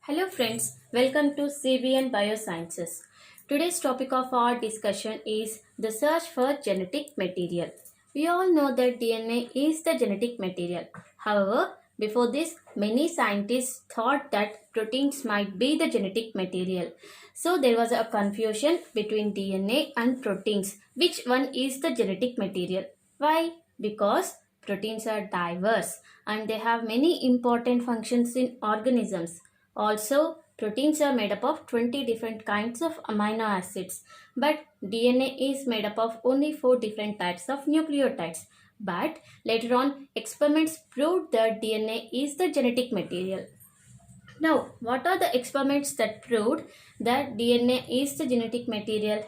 Hello friends, welcome to CBN Biosciences. Today's topic of our discussion is the search for genetic material. We all know that DNA is the genetic material. However, before this, many scientists thought that proteins might be the genetic material. So there was a confusion between DNA and proteins. Which one is the genetic material? Why? Because proteins are diverse and they have many important functions in organisms. Also, proteins are made up of 20 different kinds of amino acids, but DNA is made up of only 4 different types of nucleotides. But later on, experiments proved that DNA is the genetic material. Now, what are the experiments that proved that DNA is the genetic material?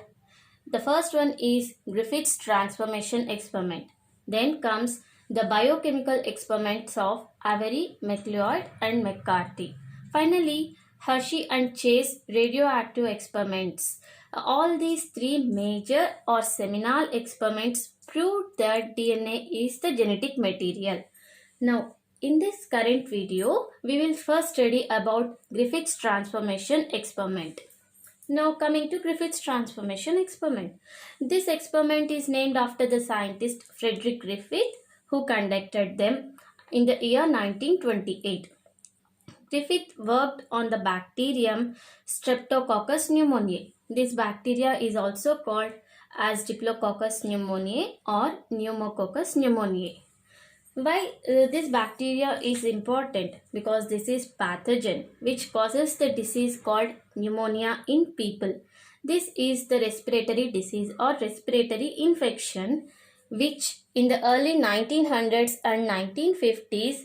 The first one is Griffith's transformation experiment. Then comes the biochemical experiments of Avery, MacLeod and McCarthy. Finally, Hershey and Chase radioactive experiments. All these three major or seminal experiments proved that DNA is the genetic material. Now, in this current video, we will first study about Griffith's transformation experiment. Now coming to Griffith's transformation experiment. This experiment is named after the scientist Frederick Griffith who conducted them in the year 1928. Griffith worked on the bacterium Streptococcus pneumoniae. This bacteria is also called as Diplococcus pneumoniae or Pneumococcus pneumoniae. Why this bacteria is important? Because this is pathogen which causes the disease called pneumonia in people. This is the respiratory disease or respiratory infection which in the early 1900s and 1950s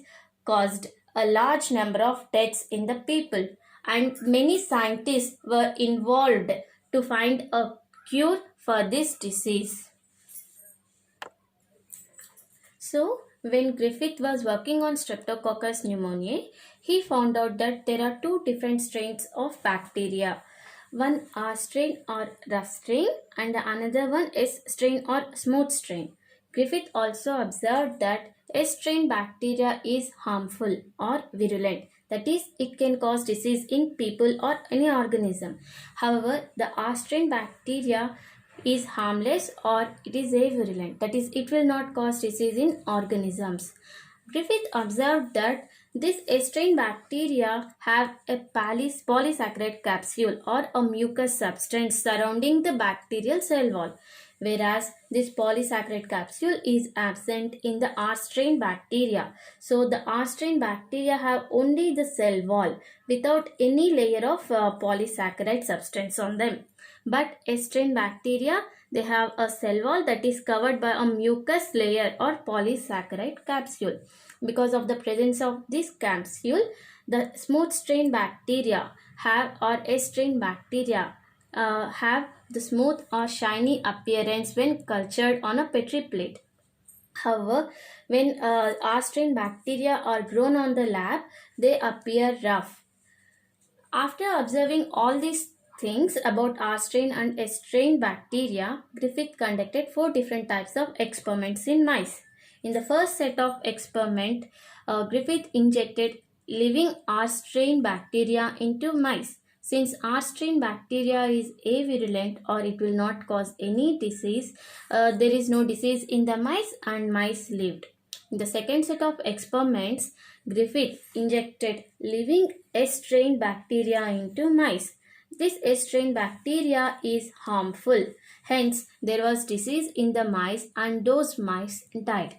caused a large number of deaths in the people, and many scientists were involved to find a cure for this disease. So, when Griffith was working on Streptococcus pneumoniae, he found out that there are two different strains of bacteria. One R strain or rough strain and the another one S strain or smooth strain. Griffith also observed that S strain bacteria is harmful or virulent. That is, it can cause disease in people or any organism. However, the R strain bacteria is harmless or it is avirulent, that is, it will not cause disease in organisms. Griffith observed that this S strain bacteria have a polysaccharide capsule or a mucus substance surrounding the bacterial cell wall, whereas this polysaccharide capsule is absent in the R strain bacteria. So the R strain bacteria have only the cell wall without any layer of polysaccharide substance on them. But S strain bacteria, they have a cell wall that is covered by a mucus layer or polysaccharide capsule. Because of the presence of this capsule, the smooth strain bacteria have or S strain bacteria have the smooth or shiny appearance when cultured on a petri plate. However, when R strain bacteria are grown on the lab, they appear rough. After observing all these things about R strain and S strain bacteria, Griffith conducted 4 different types of experiments in mice. In the first set of experiment, Griffith injected living R strain bacteria into mice. Since R strain bacteria is avirulent or it will not cause any disease, there is no disease in the mice and mice lived. In the second set of experiments, Griffith injected living S strain bacteria into mice. This S strain bacteria is harmful. Hence, there was disease in the mice and those mice died.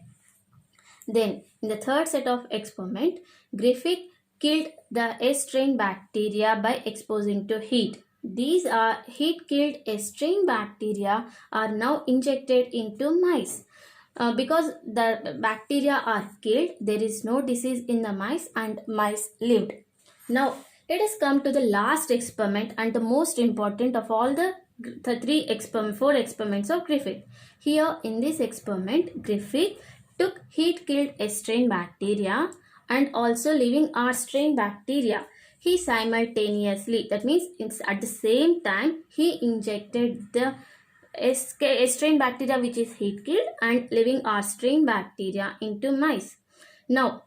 Then, in the third set of experiment, Griffith killed the S strain bacteria by exposing to heat. These are heat-killed S strain bacteria are now injected into mice. Because the bacteria are killed, there is no disease in the mice and mice lived. Now, let us come to the last experiment and the most important of all the 4 experiments of Griffith. Here in this experiment, Griffith took heat-killed S strain bacteria and also living R strain bacteria. He simultaneously, that means at the same time, he injected the S strain bacteria which is heat killed and living R strain bacteria into mice. Now,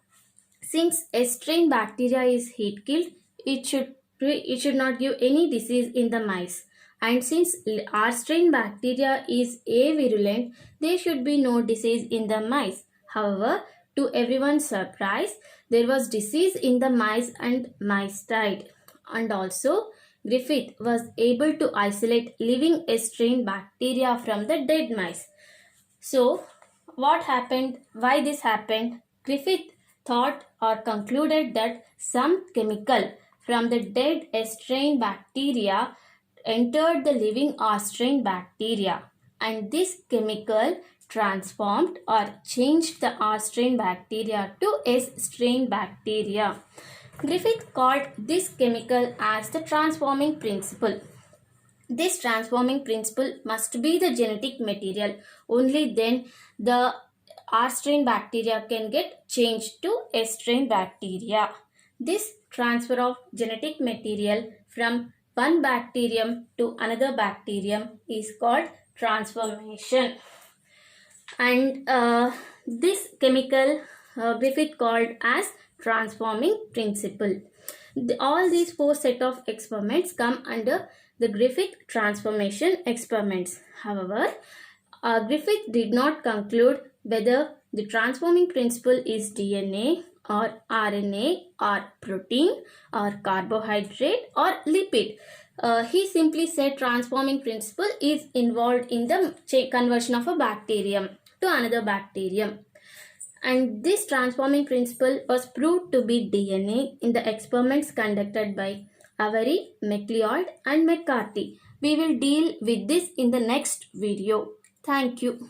since S strain bacteria is heat killed, it should not give any disease in the mice. And since R strain bacteria is avirulent, there should be no disease in the mice. However, to everyone's surprise, there was disease in the mice and mice died. And also, Griffith was able to isolate living S strain bacteria from the dead mice. So, what happened? Why this happened? Griffith thought or concluded that some chemical from the dead S strain bacteria entered the living R strain bacteria, and this chemical transformed or changed the R strain bacteria to S strain bacteria. Griffith called this chemical as the transforming principle. This transforming principle must be the genetic material. Only then the R strain bacteria can get changed to S strain bacteria. This transfer of genetic material from one bacterium to another bacterium is called transformation. And this chemical Griffith called as transforming principle. All these four set of experiments come under the Griffith transformation experiments. However, Griffith did not conclude whether the transforming principle is DNA or RNA or protein or carbohydrate or lipid. He simply said transforming principle is involved in the conversion of a bacterium to another bacterium. And this transforming principle was proved to be DNA in the experiments conducted by Avery, MacLeod and McCarthy. We will deal with this in the next video. Thank you.